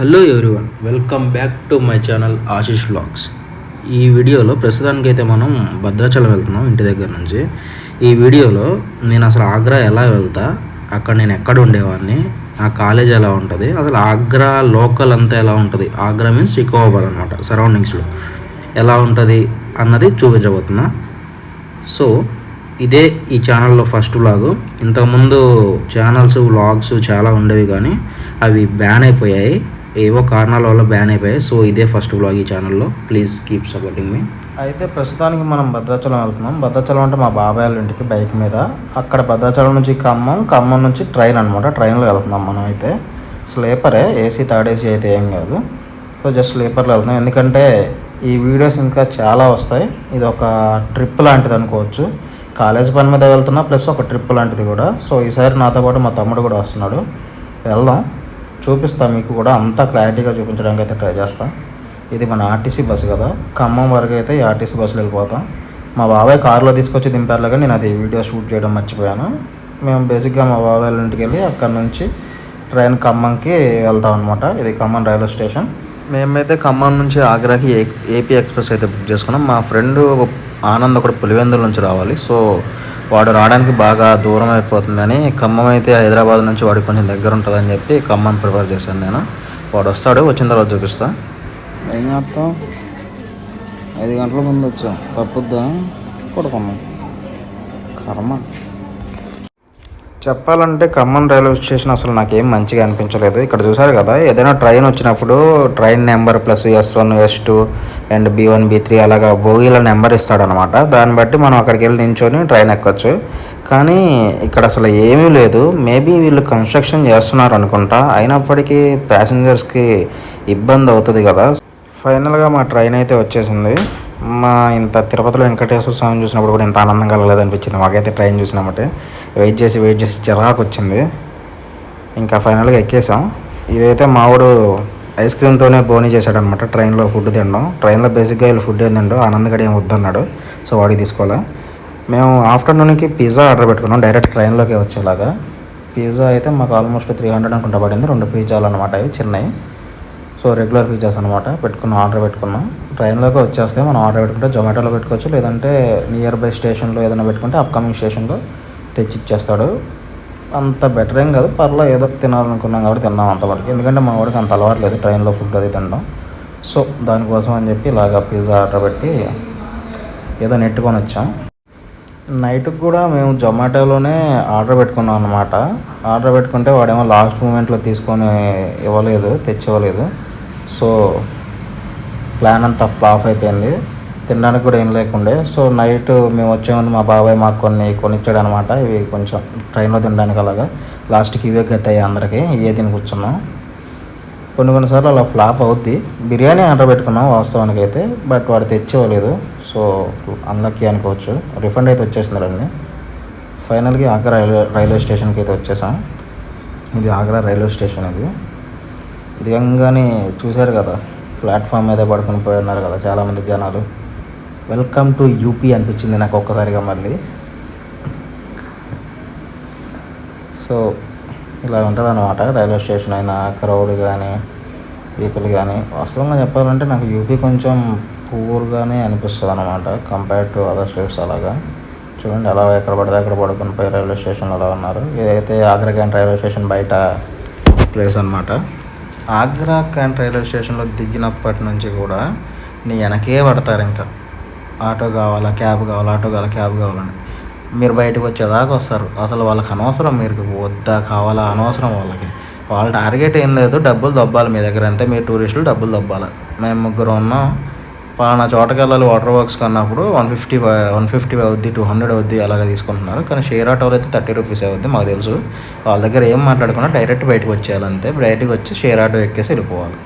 Hello everyone, welcome back to my channel Ashish vlogs. ఈ వీడియోలో ప్రస్తుతానికైతే మనం భద్రాచలం వెళ్తున్నాం ఇంటి దగ్గర నుంచి. ఈ వీడియోలో నేను అసలు ఆగ్రా ఎలా వెళ్తా, అక్కడ నేను ఎక్కడ ఉండేవాడిని, ఆ కాలేజ్ ఎలా ఉంటుంది, అసలు ఆగ్రా లోకల్ అంతా ఎలా ఉంటుంది, ఆగ్రా మీన్స్ సికింద్రాబాద్ అనమాట, సరౌండింగ్స్లో ఎలా ఉంటుంది అన్నది చూపించబోతున్నా. సో ఇదే ఈ ఛానల్లో ఫస్ట్ వ్లాగు. ఇంతకుముందు ఛానల్స్ వ్లాగ్స్ చాలా ఉండేవి కానీ అవి బ్యాన్ అయిపోయాయి, ఏవో కారణాల వల్ల బ్యాన్ అయిపోయాయి. సో ఇదే ఫస్ట్ వ్లాగ్ ఈ ఛానల్లో. ప్లీజ్ కీప్ సపోర్టింగ్ మీ. అయితే ప్రస్తుతానికి మనం భద్రాచలం వెళ్తున్నాం. భద్రాచలం అంటే మా బాబాయ్ వాళ్ళ ఇంటికి బైక్ మీద. అక్కడ భద్రాచలం నుంచి ఖమ్మం నుంచి ట్రైన్ అనమాట, ట్రైన్లో వెళ్తున్నాం మనం. అయితే స్లీపరే, ఏసీ థర్డ్ ఏసీ అయితే ఏం కాదు. సో జస్ట్ స్లీపర్లో వెళ్తున్నాం, ఎందుకంటే ఈ వీడియోస్ ఇంకా చాలా వస్తాయి. ఇది ఒక ట్రిప్ లాంటిది అనుకోవచ్చు. కాలేజ్ పని మీద వెళ్తున్నా, ప్లస్ ఒక ట్రిప్ లాంటిది కూడా. సో ఈసారి నాతో పాటు మా తమ్ముడు కూడా వస్తున్నాడు. వెళ్దాం, చూపిస్తాను మీకు కూడా, అంతా క్లారిటీగా చూపించడానికి అయితే ట్రై చేస్తాను. ఇది మన ఆర్టీసీ బస్సు కదా, ఖమ్మం వరకు అయితే ఈ ఆర్టీసీ బస్సులో వెళ్ళిపోతాం. మా బాబాయ్ కారులో తీసుకొచ్చి దింపారులాగా, నేను అది వీడియో షూట్ చేయడం మర్చిపోయాను. మేము బేసిక్గా మా బాబాయ్ వాళ్ళ ఇంటికి వెళ్ళి అక్కడ నుంచి ట్రైన్ ఖమ్మంకి వెళ్తాం అనమాట. ఇది ఖమ్మం రైల్వే స్టేషన్. మేమైతే ఖమ్మం నుంచి ఆగ్రాకి ఏపీ ఎక్స్ప్రెస్ అయితే బుక్ చేసుకున్నాం. మా ఫ్రెండ్ ఆనంద్ ఒకటి పులివెందుల నుంచి రావాలి. సో వాడు రావడానికి బాగా దూరం అయిపోతుందని, ఖమ్మం అయితే హైదరాబాద్ నుంచి వాడికి కొంచెం దగ్గర ఉంటుందని చెప్పి ఖమ్మం ప్రిఫర్ చేశాను నేను. వాడు వస్తాడు, వచ్చిన తర్వాత చూపిస్తా. ఏం చేస్తాం, 5 గంటల ముందు వచ్చాం, తప్పుద్దా, పడుకున్నాం, కర్మ. చెప్పాలంటే ఖమ్మం రైల్వే స్టేషన్ అసలు నాకేం మంచిగా అనిపించలేదు. ఇక్కడ చూసారు కదా, ఏదైనా ట్రైన్ వచ్చినప్పుడు train number plus S1 S2 and B1 B3 అలాగా బోగీల నెంబర్ ఇస్తాడనమాట. దాన్ని బట్టి మనం అక్కడికి వెళ్ళి నించొని ట్రైన్ ఎక్కొచ్చు. కానీ ఇక్కడ అసలు ఏమీ లేదు. మేబీ వీళ్ళు కన్స్ట్రక్షన్ చేస్తున్నారు అనుకుంటా, అయినప్పటికీ ప్యాసింజర్స్కి ఇబ్బంది అవుతుంది కదా. ఫైనల్గా మా ట్రైన్ అయితే వచ్చేసింది. ఇంత తిరుపతిలో వెంకటేశ్వర స్వామి చూసినప్పుడు కూడా ఇంత ఆనందం కలగలేదనిపించింది మాకైతే. ట్రైన్ చూసినామంటే వెయిట్ చేసి చిరాకు వచ్చింది. ఇంకా ఫైనల్గా ఎక్కేసాం. ఇదైతే మావాడు ఐస్ క్రీమ్తోనే బోనీ చేశాడనమాట ట్రైన్లో ఫుడ్ తినడం. ట్రైన్లో బేసిక్గా వీళ్ళు ఫుడ్ ఏం తిండో, ఆనందగడి ఏం వద్దన్నాడు, సో వాడికి తీసుకోవాలా. మేము ఆఫ్టర్నూన్కి పిజ్జా ఆర్డర్ పెట్టుకున్నాం, డైరెక్ట్ ట్రైన్లోకి వచ్చేలాగా. పిజ్జా అయితే మాకు ఆల్మోస్ట్ 300 అనుకుంటా పడింది. 2 పిజ్జాలు అనమాట, అవి చిన్నవి. సో రెగ్యులర్ పిజ్జాస్ అనమాట ఆర్డర్ పెట్టుకున్నాం. ట్రైన్లోకి వచ్చేస్తే మనం ఆర్డర్ పెట్టుకుంటే జొమాటోలో పెట్టుకోవచ్చు, లేదంటే నియర్ బై స్టేషన్లో ఏదైనా పెట్టుకుంటే అప్కమింగ్ స్టేషన్లో తెచ్చి ఇచ్చేస్తాడు. అంత బెటర్ ఏం కాదు, పర్లో ఏదో తినాలనుకున్నాం కాబట్టి తిన్నాం అంతవరకు. ఎందుకంటే మా వాడికి అంత అలవాటు లేదు ట్రైన్లో ఫుడ్ అది తినడం. సో దానికోసం అని చెప్పి ఇలాగా పిజ్జా ఆర్డర్ పెట్టి ఏదో నెట్టుకొని వచ్చాం. నైట్కి కూడా మేము జొమాటోలోనే ఆర్డర్ పెట్టుకున్నాం అనమాట. ఆర్డర్ పెట్టుకుంటే వాడేమో లాస్ట్ మూమెంట్లో తీసుకొని తెచ్చి ఇవ్వలేదు. సో ప్లాన్ అంతా ఫ్లాప్ అయిపోయింది, తినడానికి కూడా ఏం లేకుండే. సో నైట్ మేము వచ్చే ముందు మా బాబాయ్ మాకు కొనిచ్చాడు అనమాట. ఇవి కొంచెం ట్రైన్లో తినడానికి అలాగా. లాస్ట్కి ఇవే గతాయి అందరికీ, ఇవే తిని కూర్చున్నాం. కొన్నిసార్లు అలా ఫ్లాప్ అవుద్ది. బిర్యానీ ఆర్డర్ పెట్టుకున్నాం వాస్తవానికి అయితే, బట్ వాడు తెచ్చివ్వలేదు. సో అన్లక్కీ అనుకోవచ్చు. రిఫండ్ అయితే వచ్చేసింది రండి. ఫైనల్గా ఆగ్రా రైల్వే స్టేషన్కి అయితే వచ్చేసాం. ఇది ఆగ్రా రైల్వే స్టేషన్. ఇది దిగంగానే చూశారు కదా, ప్లాట్ఫామ్ మీద పడుకుని పోయి ఉన్నారు కదా చాలామంది జనాలు. వెల్కమ్ టు యూపీ అనిపించింది నాకు ఒక్కసారిగా మళ్ళీ. సో ఇలా ఉంటుంది అన్నమాట రైల్వే స్టేషన్ అయినా, క్రౌడ్ కానీ పీపుల్ కానీ. వాస్తవంగా చెప్పాలంటే నాకు యూపీ కొంచెం పూర్గానే అనిపిస్తుంది అనమాట కంపేర్ టు అదర్ స్టేట్స్. అలాగా చూడండి, అలా ఎక్కడ పడితే అక్కడ పడుకుని పోయి రైల్వే స్టేషన్లో అలా ఉన్నారు. ఇదైతే ఆగ్రా క్యాంట్ రైల్వే స్టేషన్ బయట ప్లేస్ అనమాట. ఆగ్రా క్యాంట్ రైల్వే స్టేషన్లో దిగినప్పటి నుంచి కూడా నీ వెనకే పడతారు. ఇంకా ఆటో కావాలా, క్యాబ్ కావాలా, ఆటో కావాలా, క్యాబ్ కావాలని మీరు బయటకు వచ్చేదాకా వస్తారు. అసలు వాళ్ళకి అనవసరం, మీరు వద్దా కావాలా అనవసరం వాళ్ళకి. వాళ్ళ టార్గెట్ ఏం లేదు, డబ్బులు దొబ్బాలి మీ దగ్గర అంతే. మీరు టూరిస్టులు డబ్బులు దొబ్బాలి. మేము 3 ఉన్నాం, పలానా చోటకి వెళ్ళాలి వాటర్ వర్క్స్ కన్నప్పుడు 150 అవుద్ది, 200 అవుద్ది అలాగే తీసుకుంటున్నారు. కానీ షేర్ ఆటోలో అయితే 30 రూపీస్ అవుద్ది మాకు తెలుసు. వాళ్ళ దగ్గర ఏం మాట్లాడుకున్నా డైరెక్ట్ బయటకు వచ్చేయాలి అంతే. బయటకు వచ్చి షేర్ ఆటో ఎక్కేసి వెళ్ళిపోవాలి.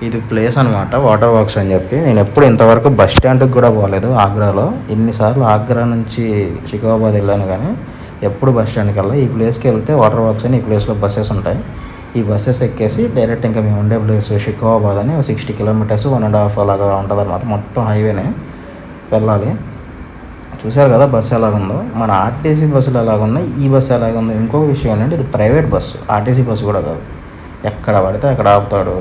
ఇది ప్లేస్ అనమాట, వాటర్ వర్క్స్ అని చెప్పి. నేను ఎప్పుడు ఇంతవరకు బస్ స్టాండ్కి కూడా పోలేదు ఆగ్రాలో. ఎన్నిసార్లు ఆగ్రా నుంచి సికింద్రాబాద్ వెళ్ళాను కానీ ఎప్పుడు బస్ స్టాండ్కి వెళ్ళా. ఈ ప్లేస్కి వెళ్తే వాటర్ వర్క్స్ అని, ఈ ప్లేస్లో బస్సెస్ ఉంటాయి. ఈ బస్సెస్ ఎక్కేసి డైరెక్ట్ ఇంకా మేము ఉండే ప్లేస్ సికింద్రాబాద్ అని 60 కిలోమీటర్స్ 1.5 అలాగా ఉంటుంది అనమాట. మొత్తం హైవేనే వెళ్ళాలి. చూశారు కదా బస్సు ఎలాగుందో. మన ఆర్టీసీ బస్సులు ఎలాగున్నాయి, ఈ బస్సు ఎలాగుందో. ఇంకొక విషయం ఏంటంటే ఇది ప్రైవేట్ బస్సు, ఆర్టీసీ బస్సు కూడా కాదు. ఎక్కడ పడితే అక్కడ ఆపుతాడు.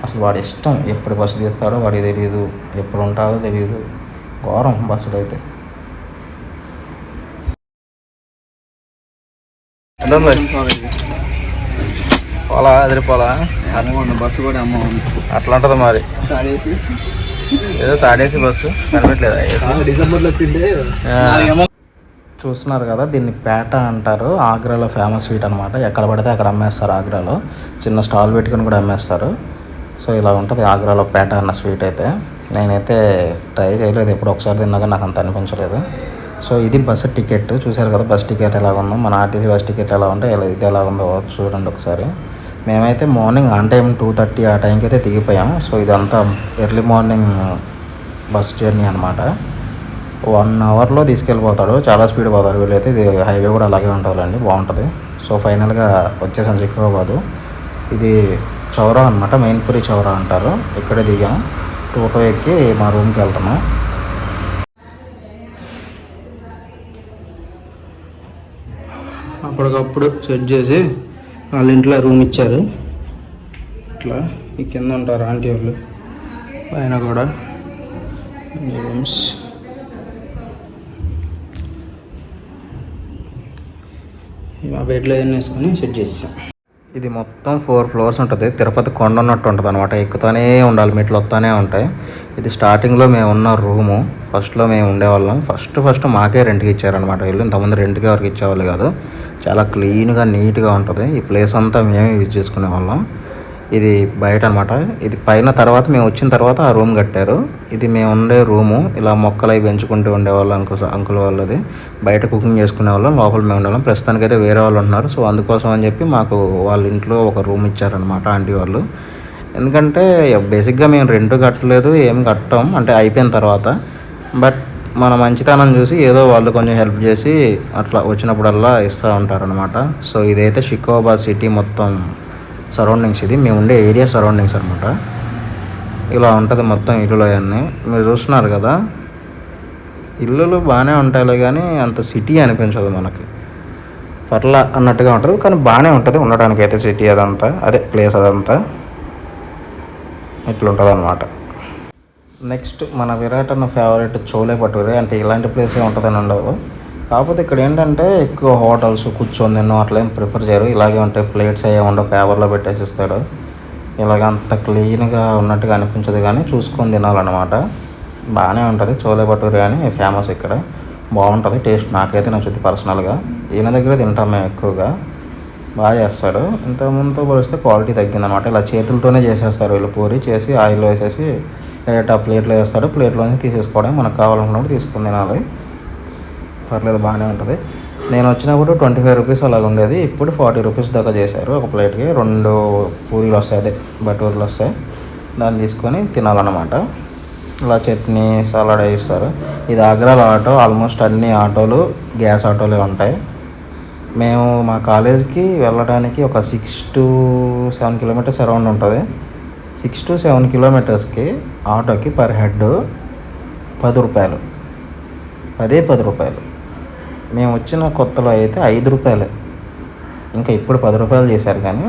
అసలు వాడి ఇష్టం, ఎప్పుడు బస్సు తీస్తాడో వాడికి తెలియదు, ఎప్పుడు ఉంటుందో తెలియదు. ఘోరం బస్సులు అయితే. పోలా అదిరిపోలా బస్సు కూడా అమ్మ అట్లా ఉంటుంది మరి. ఏదో తాడేసి బస్సు కనిపెట్టలేదు, డిసెంబర్లో వచ్చింది. చూస్తున్నారు కదా, దీన్ని పేట అంటారు. ఆగ్రాలో ఫేమస్ స్వీట్ అనమాట. ఎక్కడ పడితే అక్కడ అమ్మేస్తారు. ఆగ్రాలో చిన్న స్టాల్ పెట్టుకుని కూడా అమ్మేస్తారు. సో ఇలా ఉంటుంది ఆగ్రాలో పేట అన్న స్వీట్ అయితే. నేనైతే ట్రై చేయలేదు, ఎప్పుడు ఒకసారి తిన్నాక నాకు అంత అనిపించలేదు. సో ఇది బస్సు టికెట్. చూసారు కదా బస్ టికెట్ ఎలా ఉందో, మన ఆర్టీసీ బస్ టికెట్ ఎలా ఉంటే ఇది ఎలా ఉందో చూడండి ఒకసారి. మేమైతే మార్నింగ్ ఆన్ టైం 2:30 ఆ టైంకి అయితే దిగిపోయాం. సో ఇదంతా ఎర్లీ మార్నింగ్ బస్ జర్నీ అనమాట. 1 అవర్లో తీసుకెళ్ళిపోతాడు. చాలా స్పీడ్ పోతారు వీళ్ళైతే. ఇది హైవే కూడా అలాగే ఉంటుందండి, బాగుంటుంది. సో ఫైనల్గా వచ్చేసాం సికింద్రాబాద్. ఇది చౌరా అనమాట, మెయిన్పురి చౌరా అంటారు. ఇక్కడే దిగాం. టోటో ఎక్కి మా రూమ్కి వెళ్తున్నాం. అప్పటికప్పుడు సెట్ చేసి వాళ్ళ ఇంట్లో రూమ్ ఇచ్చారు. ఇట్లా ఈ కింద ఉంటారు ఆంటీ వాళ్ళు, పైన కూడా రూమ్స్. మా బెడ్లో ఏం వేసుకొని సెట్ చేసాం. ఇది మొత్తం 4 ఫ్లోర్స్ ఉంటుంది. తిరుపతి కొండ ఉన్నట్టు ఉంటుంది అనమాట. ఎక్కుతూనే ఉండాలి, మెట్లు వస్తూనే ఉంటాయి. ఇది స్టార్టింగ్లో మేము ఉన్న రూము. ఫస్ట్లో మేము ఉండేవాళ్ళం. ఫస్ట్ మాకే రెంట్కి ఇచ్చారనమాట వీళ్ళు. ఇంతకుముందు రెంట్కి ఎవరికి ఇచ్చేవాళ్ళు కాదు. చాలా క్లీన్గా నీట్గా ఉంటుంది. ఈ ప్లేస్ అంతా మేమే యూజ్ చేసుకునే వాళ్ళం. ఇది బయట అనమాట. ఇది పైన తర్వాత మేము వచ్చిన తర్వాత ఆ రూమ్ కట్టారు. ఇది మేము ఉండే రూము. ఇలా మొక్కలు అవి పెంచుకుంటూ ఉండేవాళ్ళు అంకుల్ వాళ్ళది. బయట కుకింగ్ చేసుకునే వాళ్ళం, లోపల మేము ఉండేవాళ్ళం. ప్రస్తుతానికైతే వేరే వాళ్ళు ఉంటున్నారు. సో అందుకోసం అని చెప్పి మాకు వాళ్ళ ఇంట్లో ఒక రూమ్ ఇచ్చారనమాట ఆంటీ వాళ్ళు. ఎందుకంటే బేసిక్గా మేము రెంట్ కట్టలేదు, ఏం కట్టాం అంటే అయిపోయిన తర్వాత. బట్ మన మంచితనం చూసి ఏదో వాళ్ళు కొంచెం హెల్ప్ చేసి అట్లా వచ్చినప్పుడల్లా ఇస్తూ ఉంటారనమాట. సో ఇదైతే సికింద్రాబాద్ సిటీ మొత్తం సరౌండింగ్స్. ఇది మేము ఉండే ఏరియా సరౌండింగ్స్ అనమాట. ఇలా ఉంటుంది మొత్తం ఇల్లులు అవన్నీ. మీరు చూస్తున్నారు కదా, ఇల్లులు బాగానే ఉంటాయిలే కానీ అంత సిటీ అనిపించదు మనకి. పర్లా అన్నట్టుగా ఉంటుంది, కానీ బాగానే ఉంటుంది ఉండడానికి అయితే. సిటీ అదంతా అదే ప్లేస్ అదంతా ఇట్లుంటుంది అనమాట. నెక్స్ట్ మన విరాట్ అన్న ఫేవరెట్ చోలే భటూరే. అంటే ఇలాంటి ప్లేసే ఉంటుందని ఉండదు. కాకపోతే ఇక్కడ ఏంటంటే ఎక్కువ హోటల్స్ కూర్చొని తిన్నో అట్లా ఏం ప్రిఫర్ చేయరు. ఇలాగే ఉంటాయి, ప్లేట్స్ అయ్యే ఉండవు, పేపర్లో పెట్టేసి ఇస్తాడు. ఇలాగ అంత క్లీన్గా ఉన్నట్టుగా అనిపించదు, కానీ చూసుకొని తినాలన్నమాట. బాగానే ఉంటుంది. చోలే భటూరే అని ఫేమస్ ఇక్కడ. బాగుంటుంది టేస్ట్, నాకైతే నచ్చుద్ది పర్సనల్గా. ఈయన దగ్గర తింటాం మేము ఎక్కువగా. బాగా చేస్తాడు. ఇంతకుముందుతో పోలిస్తే క్వాలిటీ తగ్గిందన్నమాట. ఇలా చేతులతోనే చేసేస్తారు వీళ్ళు. పూరి చేసి ఆయిల్లో వేసేసి డైరెక్ట్ ఆ ప్లేట్లో వేస్తాడు. ప్లేట్లోంచి తీసేసుకోవడం, మనకు కావాలనుకున్నప్పుడు తీసుకుని తినాలి. పర్లేదు, బాగానే ఉంటుంది. నేను వచ్చినప్పుడు 25 రూపీస్ అలాగ ఉండేది. ఇప్పుడు 40 రూపీస్ దాకా చేశారు ఒక ప్లేట్కి. 2 పూరీలు వస్తాయి, అదే భటూరులు వస్తాయి. దాన్ని తీసుకొని తినాలన్నమాట. ఇలా చట్నీ సలాడ్ వేస్తారు. ఇది ఆగ్రాలో ఆటో. ఆల్మోస్ట్ అన్ని ఆటోలు గ్యాస్ ఆటోలే ఉంటాయి. మేము మా కాలేజ్కి వెళ్ళడానికి ఒక 6 to 7 కిలోమీటర్స్ అరౌండ్ ఉంటుంది. 6 to 7 కిలోమీటర్స్కి ఆటోకి పర్ హెడ్ 10 రూపాయలు. 10 రూపాయలు. మేము వచ్చిన కొత్తలో అయితే 5 రూపాయలే. ఇంకా ఇప్పుడు 10 రూపాయలు చేశారు. కానీ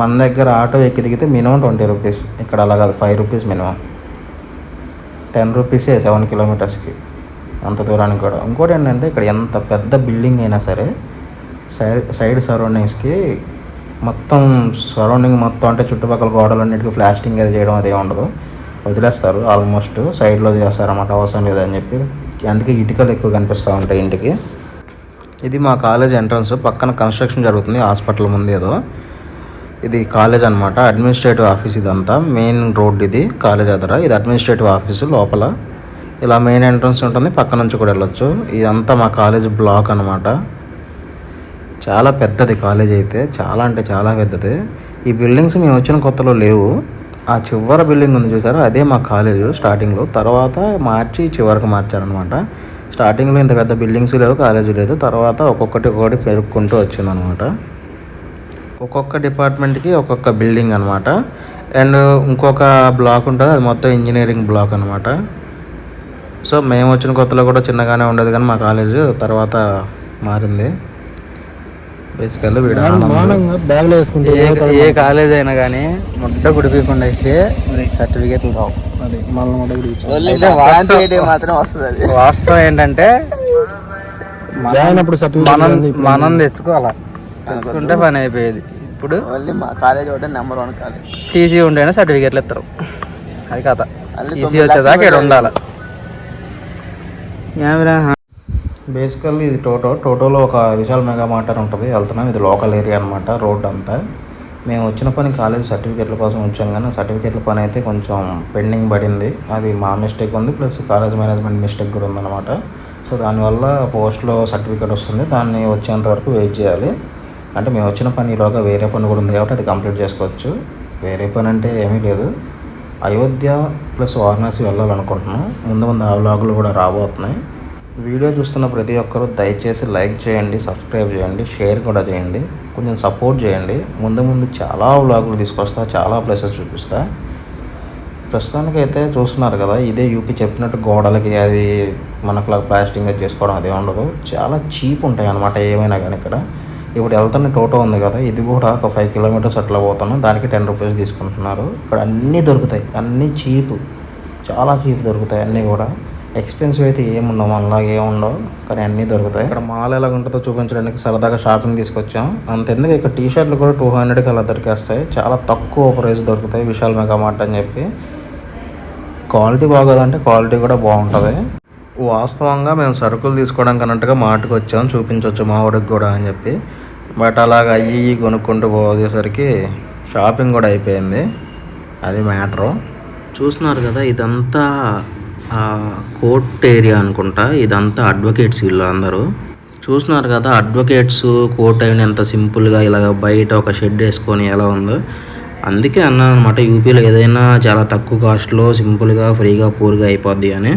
మన దగ్గర ఆటో ఎక్కి దిగితే మినిమం 20 రూపీస్. ఇక్కడ అలా కాదు, 5 రూపీస్ మినిమం. 10 రూపీసే 7 కిలోమీటర్స్కి, అంత దూరానికి కూడా. ఇంకోటి ఏంటంటే ఇక్కడ ఎంత పెద్ద బిల్డింగ్ అయినా సరే సైడ్ సరౌండింగ్స్కి మొత్తం సరౌండింగ్ మొత్తం అంటే చుట్టుపక్కల గోడలన్నిటికీ ప్లాస్టింగ్ అది చేయడం అదే ఉండదు, వదిలేస్తారు. ఆల్మోస్ట్ సైడ్లో వదిలేస్తారన్నమాట, అవసరం లేదని చెప్పి. అందుకే ఇటుకలు ఎక్కువ కనిపిస్తూ ఉంటాయి ఇంటికి. ఇది మా కాలేజ్ ఎంట్రన్స్. పక్కన కన్స్ట్రక్షన్ జరుగుతుంది హాస్పిటల్ ముందు ఏదో. ఇది కాలేజ్ అనమాట, అడ్మినిస్ట్రేటివ్ ఆఫీస్. ఇదంతా మెయిన్ రోడ్, ఇది కాలేజ్ ఎదుర. ఇది అడ్మినిస్ట్రేటివ్ ఆఫీసు లోపల. ఇలా మెయిన్ ఎంట్రన్స్ ఉంటుంది, పక్క నుంచి కూడా వెళ్ళొచ్చు. ఇదంతా మా కాలేజ్ బ్లాక్ అనమాట. చాలా పెద్దది కాలేజ్ అయితే, చాలా అంటే చాలా పెద్దది. ఈ బిల్డింగ్స్ మేము వచ్చిన కొత్తలో లేవు. ఆ చివరి బిల్డింగ్ ఉంది చూసారా, అదే మా కాలేజు స్టార్టింగ్లో. తర్వాత మార్చి చివరికి మార్చారనమాట. స్టార్టింగ్లో ఇంత పెద్ద బిల్డింగ్స్ లేవు, కాలేజీ లేదు. తర్వాత ఒక్కొక్కటి పెరుక్కుంటూ వచ్చిందనమాట. ఒక్కొక్క డిపార్ట్మెంట్కి ఒక్కొక్క బిల్డింగ్ అనమాట. అండ్ ఇంకొక బ్లాక్ ఉంటుంది, అది మొత్తం ఇంజనీరింగ్ బ్లాక్ అనమాట. సో మేము వచ్చిన కొత్తలో కూడా చిన్నగానే ఉండేది, కానీ మా కాలేజ్ తర్వాత మారింది. బేసికల్లీ వీడు బ్యాగ్లో వేసుకుంటే ఏ కాలేజ్ అయినా కానీ ముడ్డ గుడిపీయకుండా అయితే సర్టిఫికేట్లు రావు. అది మళ్ళీ మాత్రం వస్తుంది. వాస్తవం ఏంటంటే మనం తెచ్చుకోవాలా, తెచ్చుకుంటే పని అయిపోయేది. ఇప్పుడు మా కాలేజ్ ఒకటే నెంబర్ 1 కాలేజ్. టీసీ ఉంటేనే సర్టిఫికేట్లు ఇస్తారు. అది కథ. టీసీ వచ్చేదాకా ఇక్కడ ఉండాలి. బేసికల్లీ ఇది టోటోలో ఒక విశాల్ మెగా మార్ట్ అని ఉంటుంది, వెళ్తున్నాం. ఇది లోకల్ ఏరియా అనమాట, రోడ్ అంతా. మేము వచ్చిన పని కాలేజ్ సర్టిఫికేట్ల కోసం వచ్చాం, కానీ సర్టిఫికేట్ల పని అయితే కొంచెం పెండింగ్ పడింది. అది మా మిస్టేక్ ఉంది, ప్లస్ కాలేజ్ మేనేజ్మెంట్ మిస్టేక్ కూడా ఉందన్నమాట. సో దానివల్ల పోస్ట్లో సర్టిఫికేట్ వస్తుంది, దాన్ని వచ్చేంత వరకు వెయిట్ చేయాలి. అంటే మేము వచ్చిన పని ఈలోగా వేరే పని కూడా ఉంది కాబట్టి అది కంప్లీట్ చేసుకోవచ్చు. వేరే పని అంటే ఏమీ లేదు. అయోధ్య ప్లస్ వారణాసి వెళ్ళాలనుకుంటున్నాం. ముందు ఆ వ్లాగులు కూడా రాబోతున్నాయి. వీడియో చూస్తున్న ప్రతి ఒక్కరూ దయచేసి లైక్ చేయండి, సబ్స్క్రైబ్ చేయండి, షేర్ కూడా చేయండి, కొంచెం సపోర్ట్ చేయండి. ముందు చాలా వ్లాగులు తీసుకొస్తా, చాలా ప్లేసెస్ చూపిస్తా. ప్రస్తుతానికి అయితే చూస్తున్నారు కదా, ఇదే యూపీ చెప్పినట్టు గోడలకి అది మనకులా ప్లాస్టింగ్ చేసుకోవడం అదే ఉండదు. చాలా చీప్ ఉంటాయి అన్నమాట ఏమైనా కానీ. ఇక్కడ ఇప్పుడు వెళ్తున్న టోటో ఉంది కదా, ఇది కూడా ఒక 5 కిలోమీటర్స్ అట్లా పోతున్నాం, దానికి 10 రూపీస్ తీసుకుంటున్నారు. ఇక్కడ అన్నీ దొరుకుతాయి, అన్నీ చీపు, చాలా చీప్ దొరుకుతాయి అన్నీ కూడా. ఎక్స్పెన్సివ్ అయితే ఏముండవు, మనలా ఏముండవు, కానీ అన్నీ దొరుకుతాయి. ఇక్కడ మాల్ ఎలా ఉంటుందో చూపించడానికి సరదాగా షాపింగ్ తీసుకొచ్చాం. అంతెందుకు ఇక్కడ టీ షర్ట్లు కూడా 200కి అలా దొరికేస్తాయి. చాలా తక్కువ ప్రైస్ దొరుకుతాయి విశాల్ మెగా మార్ట్ అని చెప్పి. క్వాలిటీ బాగోదంటే క్వాలిటీ కూడా బాగుంటుంది. వాస్తవంగా మేము సరుకులు తీసుకోవడానికి అన్నట్టుగా మార్ట్కి వచ్చాం, చూపించవచ్చు మా వాడికి కూడా అని చెప్పి. బట్ అలాగ అయ్యి కొనుక్కుంటూ పోయేసరికి షాపింగ్ కూడా అయిపోయింది. అది మ్యాటరు. చూస్తున్నారు కదా, ఇదంతా కోర్ట్ ఏరియా అనుకుంటా. ఇదంతా అడ్వకేట్స్ వీళ్ళు అందరూ. చూస్తున్నారు కదా, అడ్వకేట్స్ కోర్ట్ అయిన ఎంత సింపుల్గా ఇలాగ బయట ఒక షెడ్ వేసుకొని ఎలా ఉందో. అందుకే అన్నాను అనమాట, యూపీలో ఏదైనా చాలా తక్కువ కాస్ట్లో సింపుల్గా ఫ్రీగా పూర్గా అయిపోద్ది అని.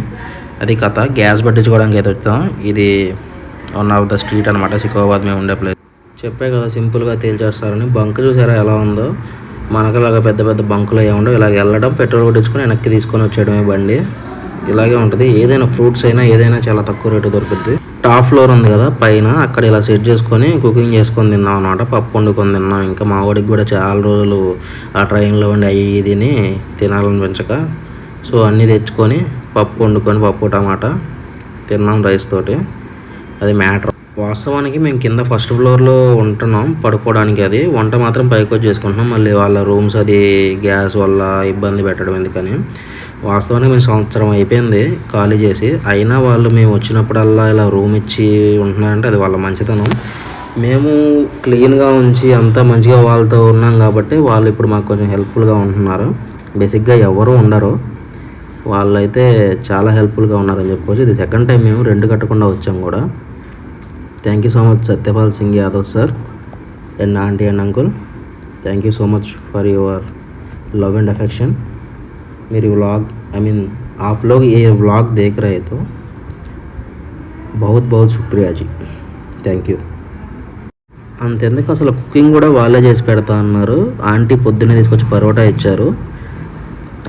అది కథ. గ్యాస్ పట్టించుకోవడానికి అయితే వచ్చాం. ఇది 1 ఆఫ్ ద స్ట్రీట్ అనమాట, సికింద్రాబాద్ మేము ఉండే ప్లేస్. చెప్పే కదా సింపుల్గా తేల్చేస్తారని. బంక్ చూసారా ఎలా ఉందో. మనకులాగా పెద్ద పెద్ద బంకులు ఏముండవు. ఇలాగ వెళ్ళడం, పెట్రోల్ కొట్టించుకొని వెనక్కి తీసుకొని వచ్చేయడమే బండి. ఇలాగే ఉంటుంది. ఏదైనా ఫ్రూట్స్ అయినా ఏదైనా చాలా తక్కువ రేటు దొరుకుతుంది. టాప్ ఫ్లోర్ ఉంది కదా పైన, అక్కడ ఇలా సెట్ చేసుకొని కుకింగ్ చేసుకొని తిన్నాం అనమాట. పప్పు వండుకొని తిన్నాం. ఇంకా మా వాడికి కూడా చాలా రోజులు ఆ ట్రైన్లో ఉండి అవి తిని తినాలనిపించక, సో అన్నీ తెచ్చుకొని పప్పు వండుకొని పప్పు టమాటా తిన్నాం రైస్ తోటి. అది మ్యాటర్. వాస్తవానికి మేము కింద ఫస్ట్ ఫ్లోర్లో ఉంటున్నాం పడుకోవడానికి. అది వంట మాత్రం పైకి వచ్చి చేసుకుంటున్నాం. మళ్ళీ వాళ్ళ రూమ్స్ అది గ్యాస్ వల్ల ఇబ్బంది పెట్టడం ఎందుకని. వాస్తవానికి మేము సంవత్సరం అయిపోయింది ఖాళీ చేసి, అయినా వాళ్ళు మేము వచ్చినప్పుడల్లా ఇలా రూమ్ ఇచ్చి ఉంటున్నారంటే అది వాళ్ళ మంచితనం. మేము క్లీన్గా ఉంచి అంతా మంచిగా వాళ్ళతో ఉన్నాం కాబట్టి వాళ్ళు ఇప్పుడు మాకు కొంచెం హెల్ప్ఫుల్గా ఉంటున్నారు. బేసిక్గా ఎవరు ఉండరు, వాళ్ళైతే చాలా హెల్ప్ఫుల్గా ఉన్నారని చెప్పుకోవచ్చు. ఇది సెకండ్ టైం మేము రెంట్ కట్టకుండా వచ్చాం కూడా. Thank you so much Satyapal Singh Yadav sir and aunty and uncle. Thank you so much for your love and affection. मेरी व्लॉग आप लोग ये व्लॉग देख रहे तो बहुत बहुत शुक्रिया जी, థ్యాంక్ యూ. అంతెందుకు అసలు కుకింగ్ కూడా వాళ్ళే చేసి పెడతా అన్నారు. ఆంటీ పొద్దున్నే తీసుకొచ్చి పరోటా ఇచ్చారు.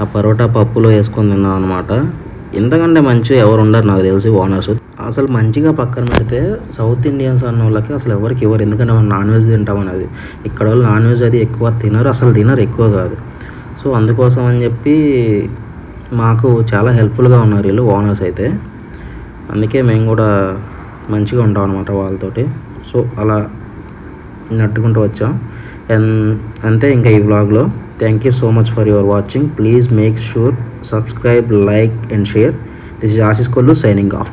ఆ పరోటా పప్పులో వేసుకొని తిన్నాం అనమాట. ఇంతకంటే మంచిగా ఎవరు ఉండరు నాకు తెలిసి ఓనర్స్. అసలు మంచిగా పక్కన పెడితే సౌత్ ఇండియన్స్ అన్న వాళ్ళకి అసలు ఎవరికి ఇవ్వరు, ఎందుకంటే మనం నాన్ వెజ్ తింటామనేది. ఇక్కడ వాళ్ళు నాన్ వెజ్ అది ఎక్కువ తినరు, అసలు తినరు ఎక్కువ కాదు. సో అందుకోసం అని చెప్పి మాకు చాలా హెల్ప్ఫుల్గా ఉన్నారు వీళ్ళు ఓనర్స్ అయితే. అందుకే మేము కూడా మంచిగా ఉంటాం అనమాట వాళ్ళతోటి. సో అలా నట్టుకుంటూ వచ్చాం. అండ్ అంతే ఇంకా ఈ వ్లాగ్లో. Thank you so much for your watching. Please make sure subscribe, like and share. This is Ashish Kollu signing of.